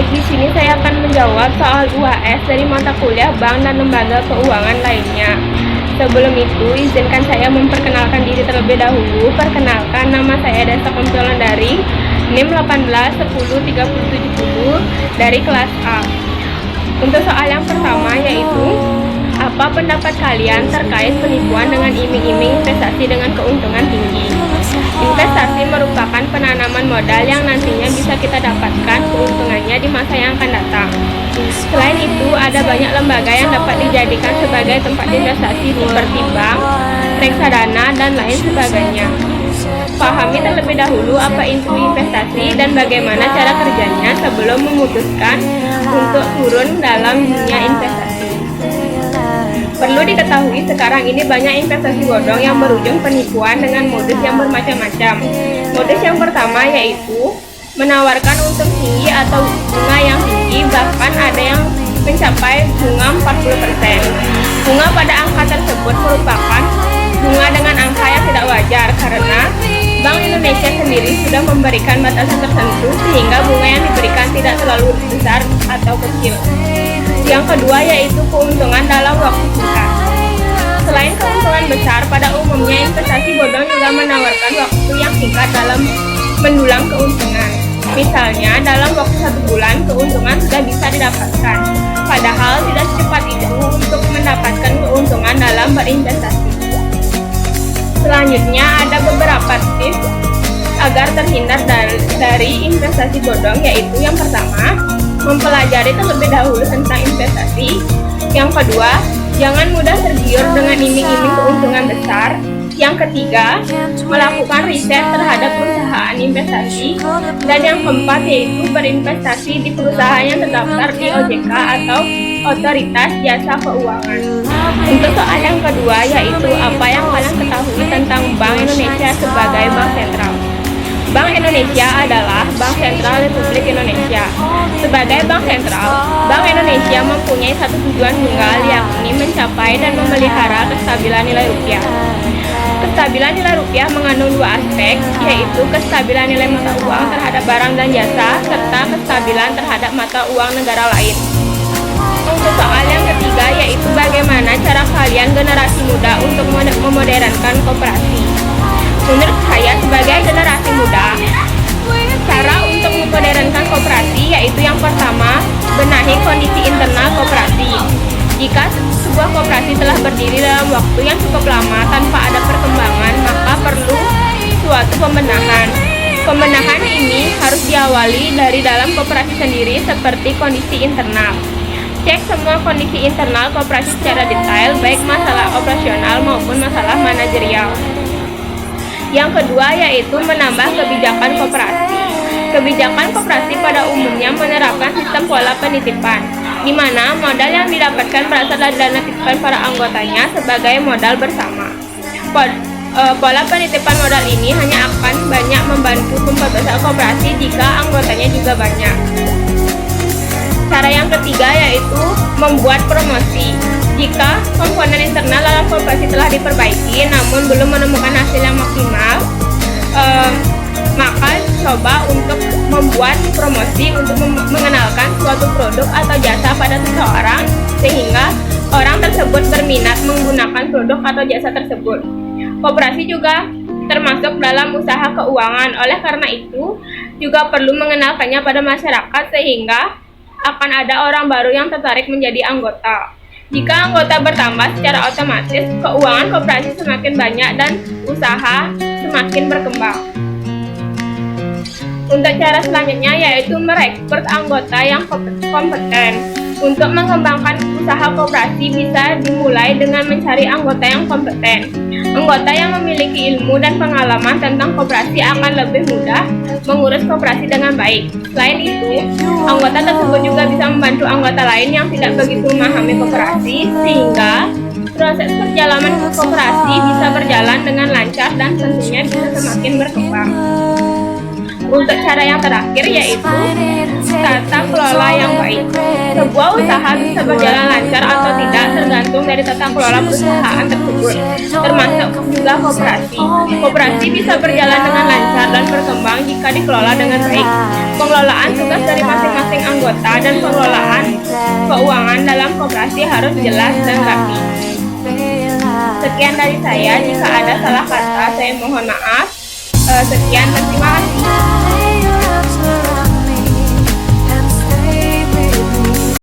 Baik, di sini saya akan menjawab soal UAS dari mata kuliah Bank dan Lembaga Keuangan lainnya. Sebelum itu, izinkan saya memperkenalkan diri terlebih dahulu. Perkenalkan, nama saya Desa Kompilandari, NIM 18103070 dari kelas A. Untuk soal yang pertama yaitu, apa pendapat kalian terkait penipuan dengan iming-iming investasi dengan keuntungan tinggi? Investasi merupakan penanaman modal yang nantinya bisa kita dapatkan keuntungannya di masa yang akan datang. Selain itu, ada banyak lembaga yang dapat dijadikan sebagai tempat investasi seperti bank, reksadana, dan lain sebagainya. Pahami terlebih dahulu apa itu investasi dan bagaimana cara kerjanya sebelum memutuskan untuk turun dalam dunia investasi. Perlu diketahui sekarang ini banyak investasi bodong yang berujung penipuan dengan modus yang bermacam-macam. Modus yang pertama yaitu menawarkan untung tinggi atau bunga yang tinggi, bahkan ada yang mencapai bunga 40%. Bunga pada angka tersebut merupakan bunga dengan angka yang tidak wajar karena Bank Indonesia sendiri sudah memberikan batasan tertentu sehingga bunga yang diberikan tidak terlalu besar atau kecil. Yang kedua yaitu keuntungan dalam waktu singkat. Selain keuntungan besar, pada umumnya investasi bodong juga menawarkan waktu yang singkat dalam mendulang keuntungan. Misalnya, dalam waktu 1 bulan keuntungan sudah bisa didapatkan. Padahal tidak secepat itu untuk mendapatkan keuntungan dalam berinvestasi. Selanjutnya ada beberapa tips agar terhindar dari investasi bodong, yaitu yang pertama, mempelajari terlebih dahulu tentang investasi. Yang kedua, jangan mudah tergiur dengan iming-iming keuntungan besar. Yang ketiga, melakukan riset terhadap perusahaan investasi. Dan yang keempat yaitu berinvestasi di perusahaan yang terdaftar di OJK atau Otoritas Jasa Keuangan. Untuk soal yang kedua yaitu apa yang kalian ketahui tentang Bank Indonesia sebagai bank sentral. Bank Indonesia adalah Bank Sentral Republik Indonesia. Sebagai bank sentral, Bank Indonesia mempunyai satu tujuan tunggal, yakni mencapai dan memelihara kestabilan nilai rupiah. Kestabilan nilai rupiah mengandung dua aspek, yaitu kestabilan nilai mata uang terhadap barang dan jasa, serta kestabilan terhadap mata uang negara lain. Untuk soal yang ketiga yaitu bagaimana cara kalian generasi muda untuk memodernkan koperasi. Menurut saya sebagai generasi muda, cara untuk memodernkan koperasi yaitu yang pertama, benahi kondisi internal koperasi. Jika sebuah koperasi telah berdiri dalam waktu yang cukup lama tanpa ada perkembangan, maka perlu suatu pembenahan. Pembenahan ini harus diawali dari dalam koperasi sendiri seperti kondisi internal. Cek semua kondisi internal koperasi secara detail, baik masalah operasional maupun masalah manajerial. Yang kedua yaitu menambah kebijakan koperasi. Kebijakan koperasi pada umumnya menerapkan sistem pola penitipan, di mana modal yang didapatkan berasal dari dana titipan para anggotanya sebagai modal bersama. Pola penitipan modal ini hanya akan banyak membantu memperbesar koperasi jika anggotanya juga banyak. Cara yang ketiga yaitu membuat promosi. Jika komponen internal dalam koperasi telah diperbaiki namun belum menemukan hasil yang maksimal, maka coba untuk membuat promosi untuk mengenalkan suatu produk atau jasa pada seseorang sehingga orang tersebut berminat menggunakan produk atau jasa tersebut. Koperasi juga termasuk dalam usaha keuangan, oleh karena itu juga perlu mengenalkannya pada masyarakat sehingga akan ada orang baru yang tertarik menjadi anggota. Jika anggota bertambah secara otomatis, keuangan koperasi semakin banyak dan usaha semakin berkembang. Untuk cara selanjutnya yaitu merekrut anggota yang kompeten. Untuk mengembangkan usaha koperasi bisa dimulai dengan mencari anggota yang kompeten. Anggota yang memiliki ilmu dan pengalaman tentang koperasi akan lebih mudah mengurus koperasi dengan baik. Selain itu, anggota tersebut juga bisa membantu anggota lain yang tidak begitu memahami koperasi sehingga proses perjalanan koperasi bisa berjalan dengan lancar dan tentunya bisa semakin berkembang. Untuk cara yang terakhir yaitu tata kelola yang baik. Sebuah usaha bisa berjalan lancar atau tidak tergantung dari tata kelola perusahaan tersebut, termasuk juga koperasi. Koperasi bisa berjalan dengan lancar dan berkembang jika dikelola dengan baik. Pengelolaan tugas dari masing-masing anggota dan pengelolaan keuangan dalam koperasi harus jelas dan rapi. Sekian dari saya, jika ada salah kata saya mohon maaf. Sekian dan terima kasih.